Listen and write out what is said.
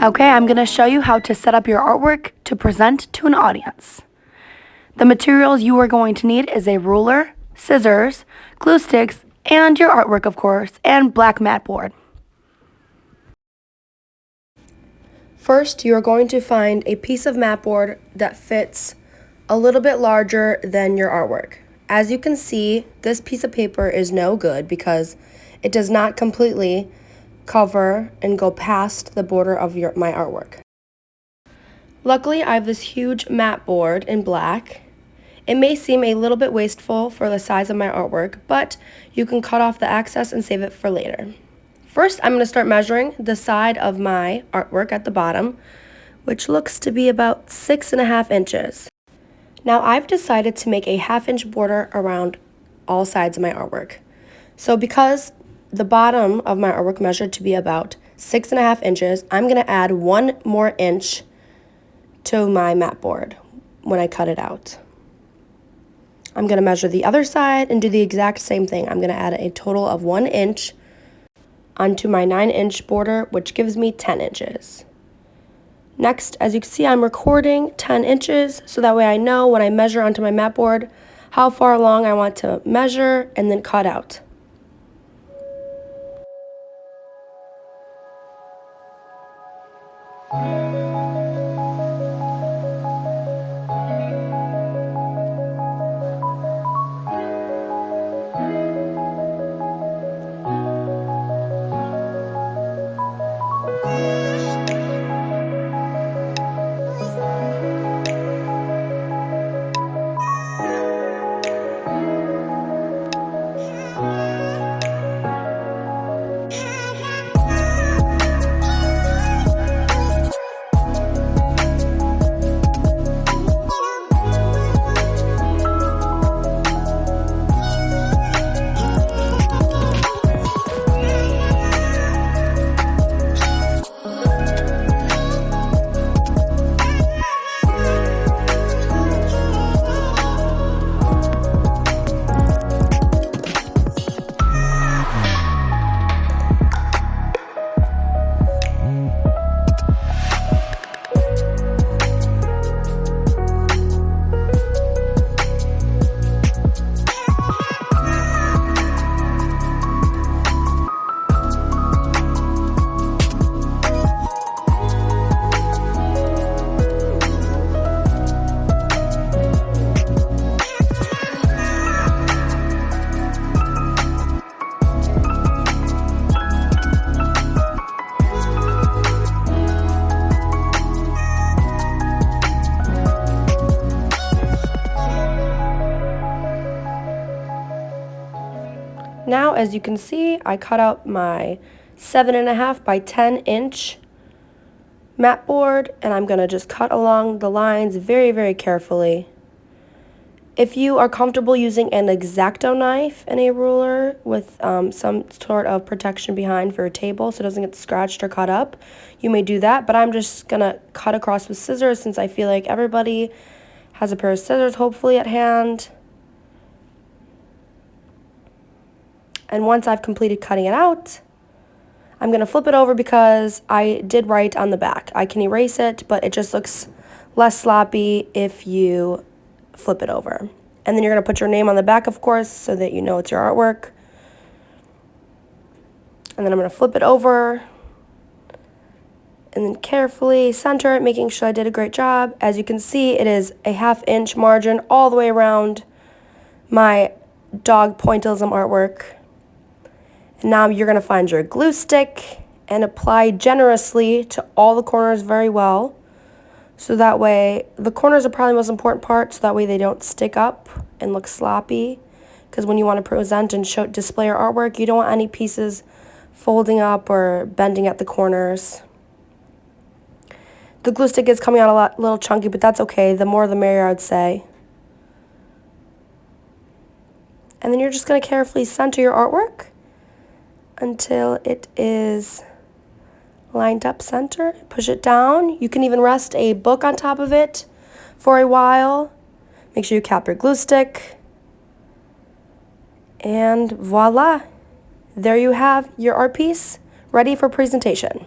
Okay, I'm going to show you how to set up your artwork to present to an audience. The materials you are going to need is a ruler, scissors, glue sticks, and your artwork, of course, and black mat board. First, you are going to find a piece of mat board that fits a little bit larger than your artwork. As you can see, this piece of paper is no good because it does not completely cover and go past the border of my artwork. Luckily, I have this huge mat board in black. It may seem a little bit wasteful for the size of my artwork, but you can cut off the excess and save it for later. First, I'm going to start measuring the side of my artwork at the bottom, which looks to be about 6.5 inches. Now, I've decided to make a 1/2 inch border around all sides of my artwork. So because the bottom of my artwork measured to be about 6.5 inches, I'm going to add 1 more inch to my mat board when I cut it out. I'm going to measure the other side and do the exact same thing. I'm going to add a total of 1 inch onto my 9-inch border, which gives me 10 inches. Next, as you can see, I'm recording 10 inches, so that way I know when I measure onto my mat board how far along I want to measure and then cut out. Now, as you can see, I cut out my 7.5 by 10-inch mat board, and I'm going to just cut along the lines very, very carefully. If you are comfortable using an X-Acto knife and a ruler with some sort of protection behind for your table so it doesn't get scratched or cut up, you may do that, but I'm just going to cut across with scissors since I feel like everybody has a pair of scissors hopefully at hand. And once I've completed cutting it out, I'm going to flip it over because I did write on the back. I can erase it, but it just looks less sloppy if you flip it over. And then you're going to put your name on the back, of course, so that you know it's your artwork. And then I'm going to flip it over and then carefully center it, making sure I did a great job. As you can see, it is a 1/2 inch margin all the way around my dog pointillism artwork. Now you're going to find your glue stick and apply generously to all the corners very well. So that way, the corners are probably the most important part, so that way they don't stick up and look sloppy. Because when you want to present and display your artwork, you don't want any pieces folding up or bending at the corners. The glue stick is coming out a little chunky, but that's okay. The more the merrier, I would say. And then you're just going to carefully center your artwork until it is lined up center. Push it down. You can even rest a book on top of it for a while. Make sure you cap your glue stick. And voila! There you have your art piece ready for presentation.